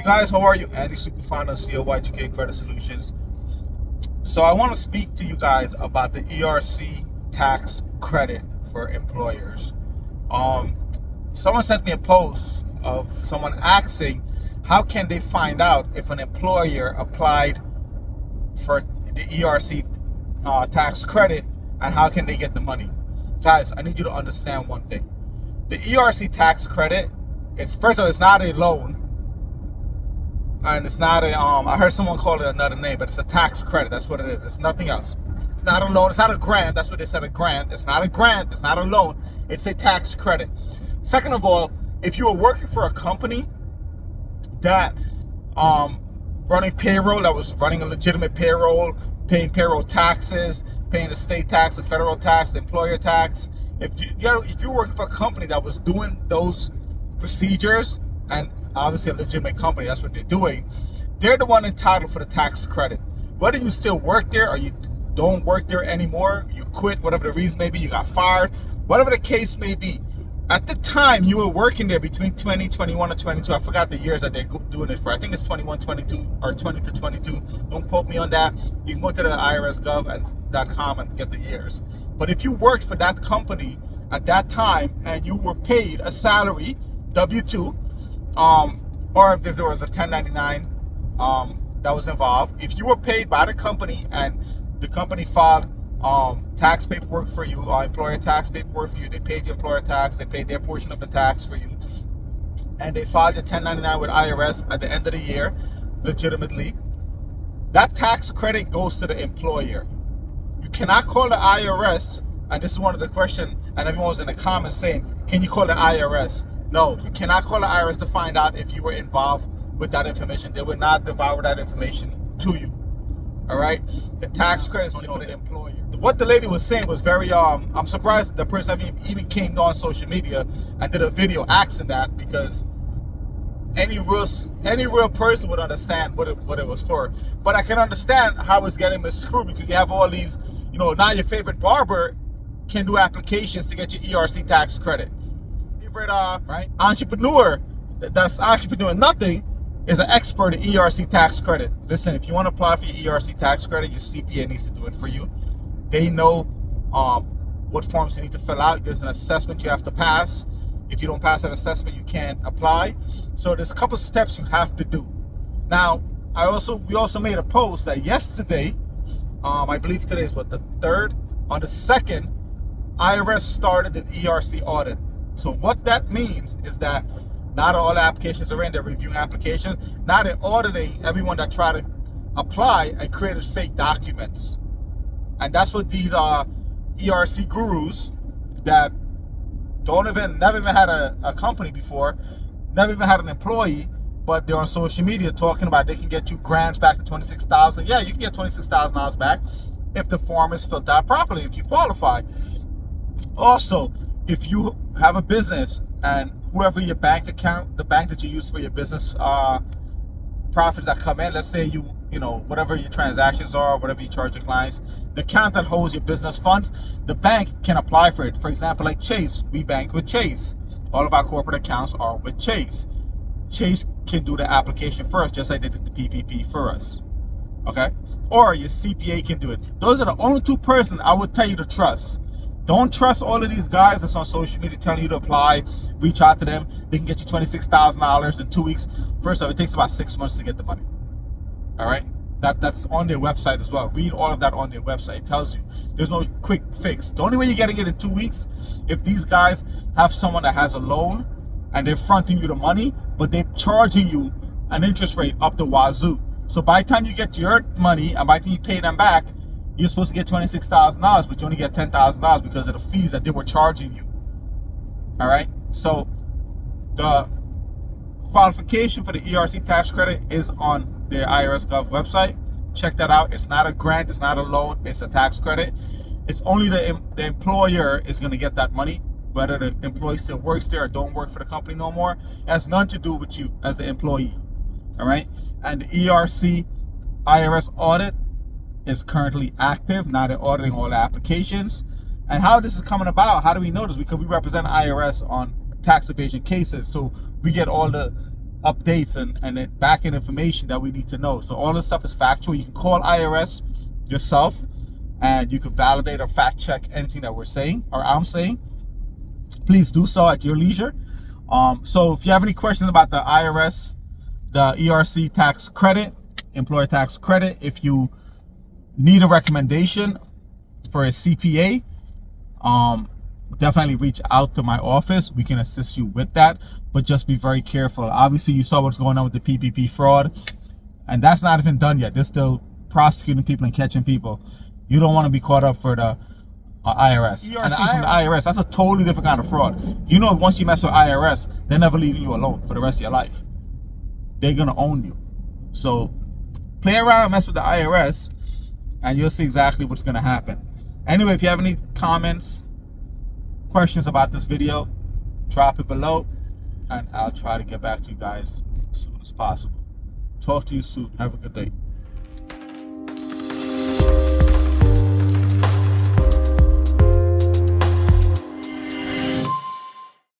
Hey guys, how are you? Andy Sukufana, CEO Y2K Credit Solutions. So I want to speak to you guys about the ERC tax credit for employers. Someone sent me a post of someone asking how can they find out if an employer applied for the ERC tax credit, and how can they get the money? Guys, I need you to understand one thing. The ERC tax credit, first of all, it's not a loan. And it's not a, I heard someone call it another name, but it's a tax credit. That's what it is. It's nothing else. It's not a loan. It's not a grant. That's what they said, a grant. It's not a grant. It's not a loan. It's a tax credit. Second of all, if you were working for a company that running payroll, that was running a legitimate payroll, paying payroll taxes, paying the state tax, the federal tax, the employer tax, if you're working for a company that was doing those procedures, and obviously a legitimate company, that's what they're doing, they're the one entitled for the tax credit. Whether you still work there or you don't work there anymore, you quit, whatever the reason may be, you got fired, whatever the case may be, at the time you were working there between 2021 and 22, I forgot the years that they're doing it for. I think it's 21, 22 or 20 to 22. Don't quote me on that. You can go to the irsgov.com and get the years. But if you worked for that company at that time and you were paid a salary, W-2, or if there was a 1099 that was involved, if you were paid by the company and the company filed tax paperwork for you, employer tax paperwork for you, they paid your employer tax, they paid their portion of the tax for you, and they filed your 1099 with IRS at the end of the year, legitimately, that tax credit goes to the employer. You cannot call the IRS, and this is one of the questions, and everyone was in the comments saying, can you call the IRS? No, you cannot call the IRS to find out if you were involved with that information. They would not devour that information to you. All right? The tax credit is only for the employer. What the lady was saying was very, I'm surprised the person even came on social media and did a video asking that, because any real person would understand what it was for. But I can understand how it's getting miscrewed, because you have all these, now your favorite barber can do applications to get your ERC tax credit. Right? Entrepreneur that's actually doing nothing is an expert in ERC tax credit. Listen, if you want to apply for your ERC tax credit, your CPA needs to do it for you. They know what forms you need to fill out. There's an assessment you have to pass. If you don't pass that assessment, you can't apply. So there's a couple steps you have to do. Now, we also made a post that yesterday, I believe today is the 3rd. On the 2nd, IRS started an ERC audit. So what that means is that not all the applications are in. They're reviewing applications. Now they're auditing everyone that tried to apply and created fake documents. And that's what these ERC gurus that never even had a company before, never even had an employee, but they're on social media talking about they can get you grants back to $26,000. Yeah, you can get $26,000 back if the form is filled out properly, if you qualify. Also, if you have a business and whoever your bank account, the bank that you use for your business profits that come in, let's say whatever your transactions are, whatever you charge your clients, the account that holds your business funds, the bank can apply for it. For example, like Chase, we bank with Chase. All of our corporate accounts are with Chase. Chase can do the application for us, just like they did the PPP for us. Okay? Or your CPA can do it. Those are the only two persons I would tell you to trust. Don't trust all of these guys that's on social media telling you to apply. Reach out to them. They can get you $26,000 in 2 weeks. First off, it takes about 6 months to get the money. All right? That's on their website as well. Read all of that on their website. It tells you. There's no quick fix. The only way you're getting it in 2 weeks, if these guys have someone that has a loan and they're fronting you the money, but they're charging you an interest rate up the wazoo. So by the time you get your money and by the time you pay them back, you're supposed to get $26,000, but you only get $10,000 because of the fees that they were charging you. All right? So the qualification for the ERC tax credit is on their IRS Gov website. Check that out. It's not a grant. It's not a loan. It's a tax credit. It's only the employer is going to get that money, whether the employee still works there or don't work for the company no more. It has nothing to do with you as the employee. All right? And the ERC IRS audit is currently active. Now they're auditing all the applications. And how this is coming about, how do we know this? Because we represent IRS on tax evasion cases. So we get all the updates and then back end information that we need to know. So all this stuff is factual. You can call IRS yourself and you can validate or fact check anything that we're saying or I'm saying. Please do so at your leisure. So if you have any questions about the IRS, the ERC tax credit, employer tax credit, if you need a recommendation for a CPA, definitely reach out to my office. We can assist you with that, but just be very careful. Obviously, you saw what's going on with the PPP fraud, and that's not even done yet. They're still prosecuting people and catching people. You don't want to be caught up for the IRS. And from the IRS, that's a totally different kind of fraud. You know, once you mess with IRS, they're never leaving you alone for the rest of your life. They're gonna own you. So play around, mess with the IRS, and you'll see exactly what's gonna happen. Anyway, if you have any comments, questions about this video, drop it below, and I'll try to get back to you guys as soon as possible. Talk to you soon. Have a good day.